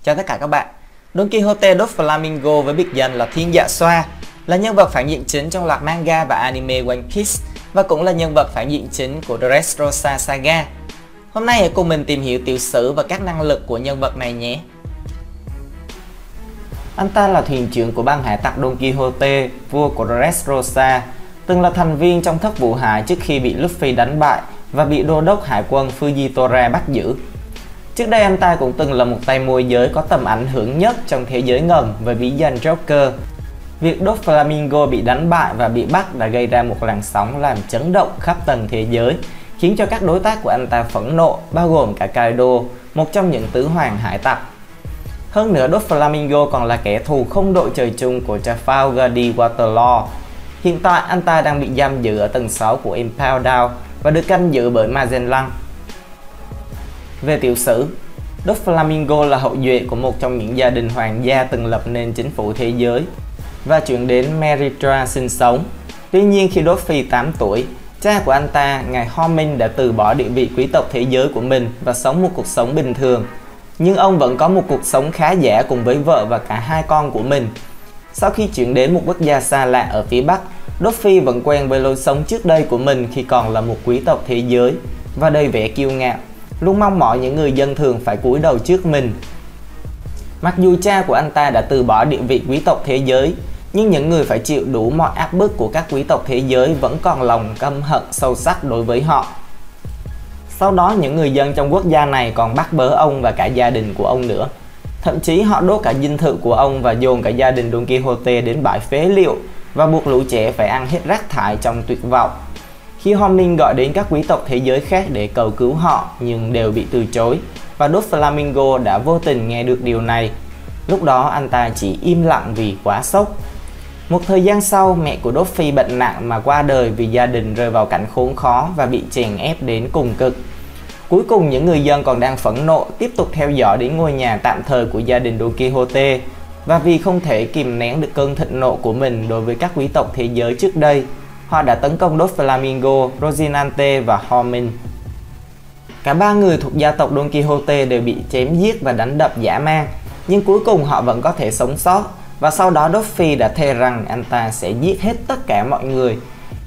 Chào tất cả các bạn. Don Quixote Doflamingo với biệt danh là Thiên Dạ Xoa là nhân vật phản diện chính trong loạt manga và anime One Piece và cũng là nhân vật phản diện chính của Dressrosa Saga. Hôm nay hãy cùng mình tìm hiểu tiểu sử và các năng lực của nhân vật này nhé. Anh ta là thuyền trưởng của băng hải tặc Don Quixote, vua của Dressrosa, từng là thành viên trong thất vụ hải trước khi bị Luffy đánh bại và bị đô đốc hải quân Fujitora bắt giữ. Trước đây anh ta cũng từng là một tay môi giới có tầm ảnh hưởng nhất trong thế giới ngầm với bí danh Joker. Việc Doflamingo bị đánh bại và bị bắt đã gây ra một làn sóng làm chấn động khắp tầng thế giới, khiến cho các đối tác của anh ta phẫn nộ, bao gồm cả Kaido, một trong những tứ hoàng hải tặc. Hơn nữa, Doflamingo còn là kẻ thù không đội trời chung của Trafalgar Waterloo. Hiện tại anh ta đang bị giam giữ ở tầng 6 của Impel Down và được canh giữ bởi Magellan. Về tiểu sử, Doflamingo là hậu duệ của một trong những gia đình hoàng gia từng lập nên chính phủ thế giới và chuyển đến Meritra sinh sống. Tuy nhiên khi Luffy 8 tuổi, cha của anh ta, ngài Homing đã từ bỏ địa vị quý tộc thế giới của mình và sống một cuộc sống bình thường. Nhưng ông vẫn có một cuộc sống khá giả cùng với vợ và cả hai con của mình. Sau khi chuyển đến một quốc gia xa lạ ở phía Bắc, Luffy vẫn quen với lối sống trước đây của mình khi còn là một quý tộc thế giới và đầy vẻ kiêu ngạo, luôn mong mỏi những người dân thường phải cúi đầu trước mình. Mặc dù cha của anh ta đã từ bỏ địa vị quý tộc thế giới, nhưng những người phải chịu đủ mọi áp bức của các quý tộc thế giới vẫn còn lòng căm hận sâu sắc đối với họ. Sau đó những người dân trong quốc gia này còn bắt bớ ông và cả gia đình của ông nữa. Thậm chí họ đốt cả dinh thự của ông và dồn cả gia đình Don Quixote đến bãi phế liệu và buộc lũ trẻ phải ăn hết rác thải trong tuyệt vọng. Khi Homing gọi đến các quý tộc thế giới khác để cầu cứu họ nhưng đều bị từ chối, và Doflamingo đã vô tình nghe được điều này. Lúc đó anh ta chỉ im lặng vì quá sốc. Một thời gian sau, mẹ của Luffy bệnh nặng mà qua đời vì gia đình rơi vào cảnh khốn khó và bị chèn ép đến cùng cực. Cuối cùng những người dân còn đang phẫn nộ tiếp tục theo dõi đến ngôi nhà tạm thời của gia đình Don Quixote, và vì không thể kìm nén được cơn thịnh nộ của mình đối với các quý tộc thế giới trước đây, họ đã tấn công Doflamingo, Rocinante và Homing. Cả ba người thuộc gia tộc Don Quixote đều bị chém giết và đánh đập dã man, nhưng cuối cùng họ vẫn có thể sống sót, và sau đó Luffy đã thề rằng anh ta sẽ giết hết tất cả mọi người.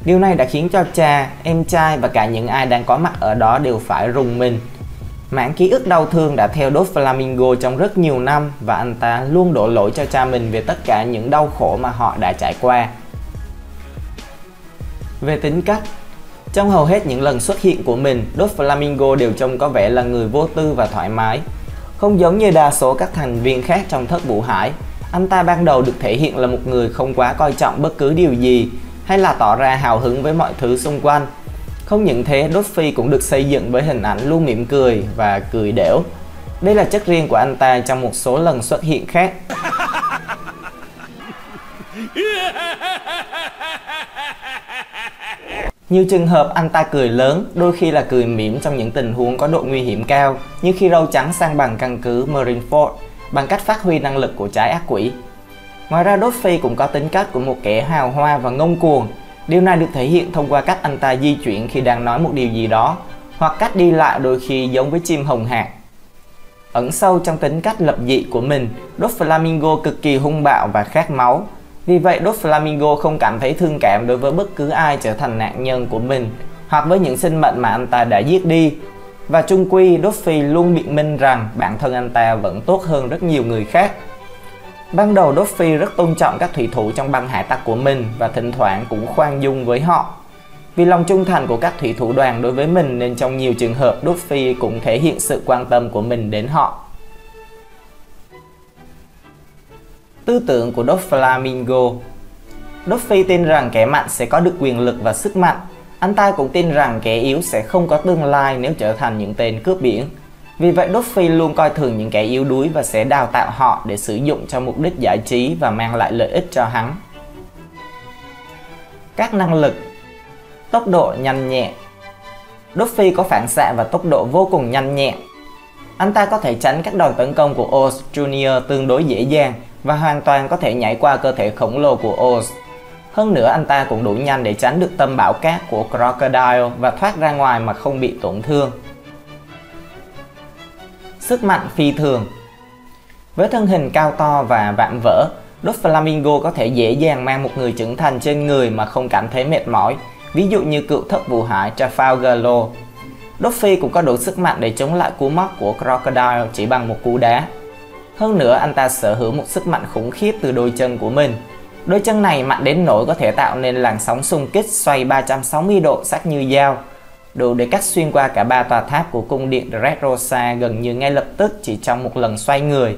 Điều này đã khiến cho cha, em trai và cả những ai đang có mặt ở đó đều phải rùng mình. Mảng ký ức đau thương đã theo Doflamingo trong rất nhiều năm, và anh ta luôn đổ lỗi cho cha mình về tất cả những đau khổ mà họ đã trải qua. Về tính cách, trong hầu hết những lần xuất hiện của mình, Doflamingo đều trông có vẻ là người vô tư và thoải mái. Không giống như đa số các thành viên khác trong thất vụ hải, anh ta ban đầu được thể hiện là một người không quá coi trọng bất cứ điều gì hay là tỏ ra hào hứng với mọi thứ xung quanh. Không những thế, Luffy cũng được xây dựng với hình ảnh luôn mỉm cười và cười đểu. Đây là chất riêng của anh ta trong một số lần xuất hiện khác. Nhiều trường hợp anh ta cười lớn, đôi khi là cười mỉm trong những tình huống có độ nguy hiểm cao, như khi râu trắng sang bằng căn cứ Marineford bằng cách phát huy năng lực của trái ác quỷ. Ngoài ra, Luffy cũng có tính cách của một kẻ hào hoa và ngông cuồng. Điều này được thể hiện thông qua cách anh ta di chuyển khi đang nói một điều gì đó, hoặc cách đi lại đôi khi giống với chim hồng hạc. Ẩn sâu trong tính cách lập dị của mình, Doflamingo cực kỳ hung bạo và khát máu. Vì vậy, Doflamingo không cảm thấy thương cảm đối với bất cứ ai trở thành nạn nhân của mình, hoặc với những sinh mệnh mà anh ta đã giết đi. Và chung quy, Luffy luôn biện minh rằng bản thân anh ta vẫn tốt hơn rất nhiều người khác. Ban đầu Luffy rất tôn trọng các thủy thủ trong băng hải tặc của mình và thỉnh thoảng cũng khoan dung với họ. Vì lòng trung thành của các thủy thủ đoàn đối với mình nên trong nhiều trường hợp Luffy cũng thể hiện sự quan tâm của mình đến họ. Tư tưởng của Doflamingo. Luffy tin rằng kẻ mạnh sẽ có được quyền lực và sức mạnh. Anh ta cũng tin rằng kẻ yếu sẽ không có tương lai nếu trở thành những tên cướp biển. Vì vậy Luffy luôn coi thường những kẻ yếu đuối và sẽ đào tạo họ để sử dụng cho mục đích giải trí và mang lại lợi ích cho hắn. Các năng lực. Tốc độ nhanh nhẹn. Luffy có phản xạ và tốc độ vô cùng nhanh nhẹn. Anh ta có thể tránh các đòn tấn công của Oz Jr. tương đối dễ dàng và hoàn toàn có thể nhảy qua cơ thể khổng lồ của Oz. Hơn nữa, anh ta cũng đủ nhanh để tránh được tâm bão cát của Crocodile và thoát ra ngoài mà không bị tổn thương. Sức mạnh phi thường. Với thân hình cao to và vạm vỡ, Doflamingo có thể dễ dàng mang một người trưởng thành trên người mà không cảm thấy mệt mỏi, ví dụ như cựu thất vụ hải Trafalgar. Doffy cũng có đủ sức mạnh để chống lại cú móc của Crocodile chỉ bằng một cú đá. Hơn nữa, anh ta sở hữu một sức mạnh khủng khiếp từ đôi chân của mình. Đôi chân này mạnh đến nỗi có thể tạo nên làn sóng xung kích xoay 360 độ sắc như dao, đủ để cắt xuyên qua cả 3 tòa tháp của cung điện Dressrosa gần như ngay lập tức chỉ trong một lần xoay người.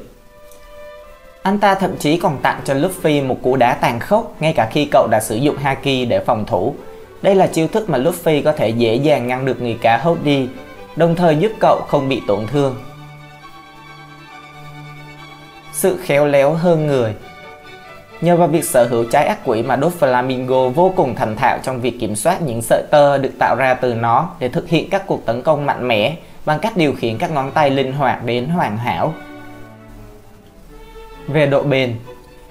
Anh ta thậm chí còn tặng cho Luffy một cú đá tàn khốc ngay cả khi cậu đã sử dụng Haki để phòng thủ. Đây là chiêu thức mà Luffy có thể dễ dàng ngăn được người cá Hody, đồng thời giúp cậu không bị tổn thương. Sự khéo léo hơn người. Nhờ vào việc sở hữu trái ác quỷ mà Doflamingo vô cùng thành thạo trong việc kiểm soát những sợi tơ được tạo ra từ nó để thực hiện các cuộc tấn công mạnh mẽ bằng cách điều khiển các ngón tay linh hoạt đến hoàn hảo. Về độ bền,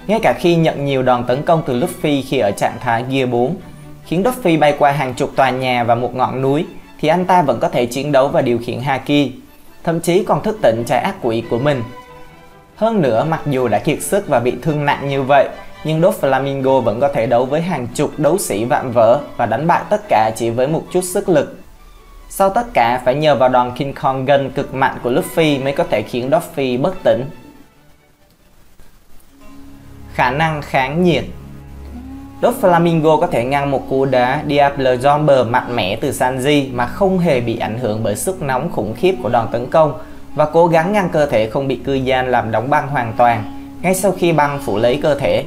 ngay cả khi nhận nhiều đòn tấn công từ Luffy khi ở trạng thái Gear 4, khiến Luffy bay qua hàng chục tòa nhà và một ngọn núi, thì anh ta vẫn có thể chiến đấu và điều khiển Haki, thậm chí còn thức tỉnh trái ác quỷ của mình. Hơn nữa, mặc dù đã kiệt sức và bị thương nặng như vậy, nhưng Doflamingo vẫn có thể đấu với hàng chục đấu sĩ vạm vỡ và đánh bại tất cả chỉ với một chút sức lực. Sau tất cả, phải nhờ vào đòn King Kong Gun cực mạnh của Luffy mới có thể khiến Luffy bất tỉnh. Khả năng kháng nhiệt. Doflamingo có thể ngăn một cú đá Diablo Jumper mạnh mẽ từ Sanji mà không hề bị ảnh hưởng bởi sức nóng khủng khiếp của đòn tấn công, và cố gắng ngăn cơ thể không bị cư gian làm đóng băng hoàn toàn. Ngay sau khi băng phủ lấy cơ thể,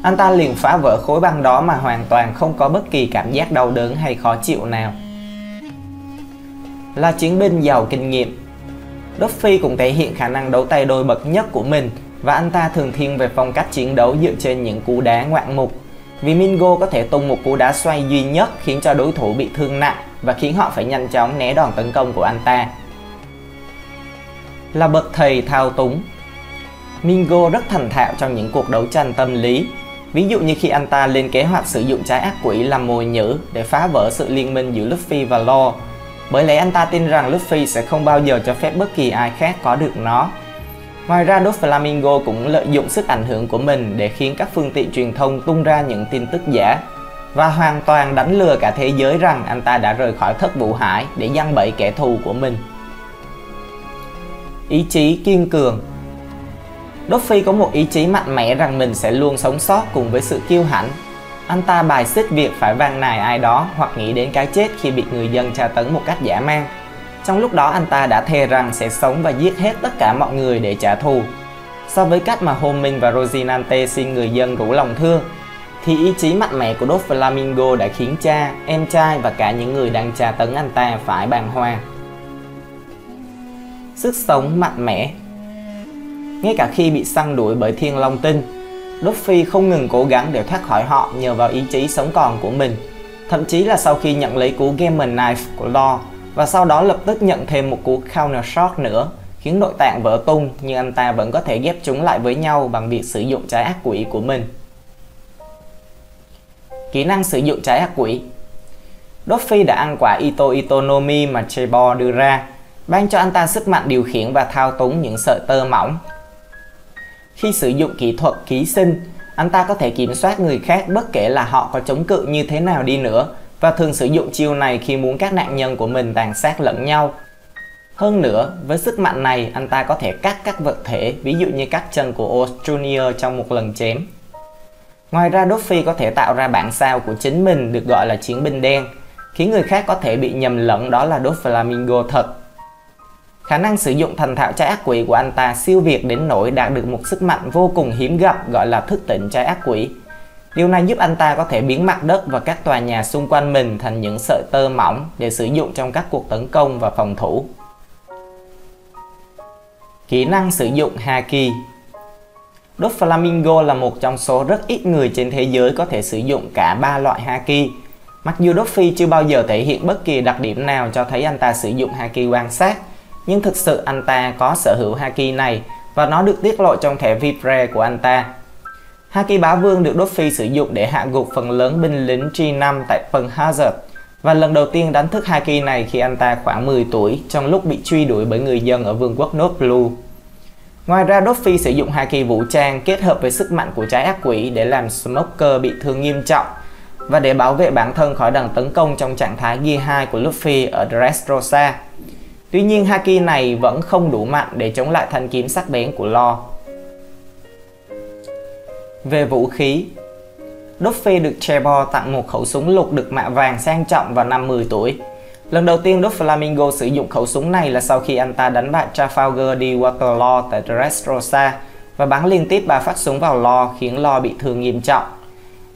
anh ta liền phá vỡ khối băng đó mà hoàn toàn không có bất kỳ cảm giác đau đớn hay khó chịu nào. Là chiến binh giàu kinh nghiệm, Luffy cũng thể hiện khả năng đấu tay đôi bậc nhất của mình, và anh ta thường thiên về phong cách chiến đấu dựa trên những cú đá ngoạn mục. Vì Mingo có thể tung một cú đá xoay duy nhất khiến cho đối thủ bị thương nặng và khiến họ phải nhanh chóng né đòn tấn công của anh ta. Là bậc thầy thao túng, Mingo rất thành thạo trong những cuộc đấu tranh tâm lý. Ví dụ như khi anh ta lên kế hoạch sử dụng trái ác quỷ làm mồi nhử để phá vỡ sự liên minh giữa Luffy và Law, bởi lẽ anh ta tin rằng Luffy sẽ không bao giờ cho phép bất kỳ ai khác có được nó. Ngoài ra, Doflamingo cũng lợi dụng sức ảnh hưởng của mình để khiến các phương tiện truyền thông tung ra những tin tức giả và hoàn toàn đánh lừa cả thế giới rằng anh ta đã rời khỏi thất vụ hải để giăng bẫy kẻ thù của mình. Ý chí kiên cường. Luffy có một ý chí mạnh mẽ rằng mình sẽ luôn sống sót cùng với sự kiêu hãnh. Anh ta bài xích việc phải van nài ai đó hoặc nghĩ đến cái chết khi bị người dân tra tấn một cách dã man. Trong lúc đó, anh ta đã thề rằng sẽ sống và giết hết tất cả mọi người để trả thù. So với cách mà Homing và Rosinante xin người dân rủ lòng thương, thì ý chí mạnh mẽ của Doflamingo đã khiến cha, em trai và cả những người đang tra tấn anh ta phải bàng hoàng. Sức sống mạnh mẽ. Ngay cả khi bị săn đuổi bởi Thiên Long Tinh, Luffy không ngừng cố gắng để thoát khỏi họ nhờ vào ý chí sống còn của mình. Thậm chí là sau khi nhận lấy cú Game Knife của Law và sau đó lập tức nhận thêm một cú Counter Shot nữa, khiến nội tạng vỡ tung, nhưng anh ta vẫn có thể ghép chúng lại với nhau bằng việc sử dụng trái ác quỷ của mình. Kỹ năng sử dụng trái ác quỷ. Luffy đã ăn quả Ito Itonomi mà Chaybo đưa ra, ban cho anh ta sức mạnh điều khiển và thao túng những sợi tơ mỏng. Khi sử dụng kỹ thuật ký sinh, anh ta có thể kiểm soát người khác bất kể là họ có chống cự như thế nào đi nữa, và thường sử dụng chiêu này khi muốn các nạn nhân của mình tàn sát lẫn nhau. Hơn nữa, với sức mạnh này, anh ta có thể cắt các vật thể, ví dụ như cắt chân của Oz Jr. trong một lần chém. Ngoài ra, Luffy có thể tạo ra bản sao của chính mình được gọi là chiến binh đen, khiến người khác có thể bị nhầm lẫn đó là Doflamingo thật. Khả năng sử dụng thành thạo trái ác quỷ của anh ta siêu việt đến nỗi đạt được một sức mạnh vô cùng hiếm gặp gọi là thức tỉnh trái ác quỷ. Điều này giúp anh ta có thể biến mặt đất và các tòa nhà xung quanh mình thành những sợi tơ mỏng để sử dụng trong các cuộc tấn công và phòng thủ. Kỹ năng sử dụng Haki. Doflamingo là một trong số rất ít người trên thế giới có thể sử dụng cả 3 loại Haki. Mặc dù Luffy chưa bao giờ thể hiện bất kỳ đặc điểm nào cho thấy anh ta sử dụng Haki quan sát, nhưng thực sự anh ta có sở hữu Haki này và nó được tiết lộ trong thẻ VIP Rare của anh ta. Haki Bá Vương được Luffy sử dụng để hạ gục phần lớn binh lính G5 tại Pearl Hazard, và lần đầu tiên đánh thức Haki này khi anh ta khoảng 10 tuổi trong lúc bị truy đuổi bởi người dân ở vương quốc North Blue. Ngoài ra, Luffy sử dụng haki vũ trang kết hợp với sức mạnh của trái ác quỷ để làm Smoker bị thương nghiêm trọng và để bảo vệ bản thân khỏi đòn tấn công trong trạng thái Gear 2 của Luffy ở Dressrosa. Tuy nhiên, haki này vẫn không đủ mạnh để chống lại thanh kiếm sắc bén của Law. Về vũ khí, Luffy được Chebor tặng một khẩu súng lục được mạ vàng sang trọng vào năm 10 tuổi. Lần đầu tiên Doflamingo sử dụng khẩu súng này là sau khi anh ta đánh bại Trafalgar đi Waterloo tại Dressrosa và bắn liên tiếp 3 phát súng vào Law khiến Law bị thương nghiêm trọng.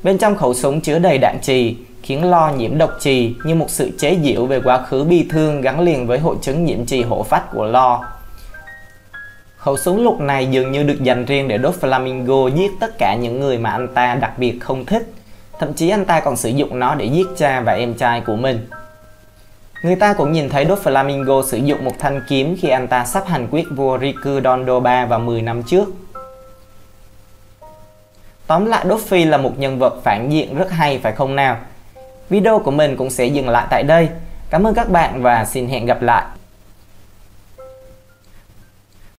Bên trong khẩu súng chứa đầy đạn chì, khiến Law nhiễm độc chì như một sự chế giễu về quá khứ bi thương gắn liền với hội chứng nhiễm chì hổ phách của Law. Khẩu súng lục này dường như được dành riêng để Doflamingo giết tất cả những người mà anh ta đặc biệt không thích. Thậm chí anh ta còn sử dụng nó để giết cha và em trai của mình. Người ta cũng nhìn thấy Doflamingo sử dụng một thanh kiếm khi anh ta sắp hành quyết vua Riku Dondo III vào 10 năm trước. Tóm lại, Luffy là một nhân vật phản diện rất hay phải không nào? Video của mình cũng sẽ dừng lại tại đây. Cảm ơn các bạn và xin hẹn gặp lại.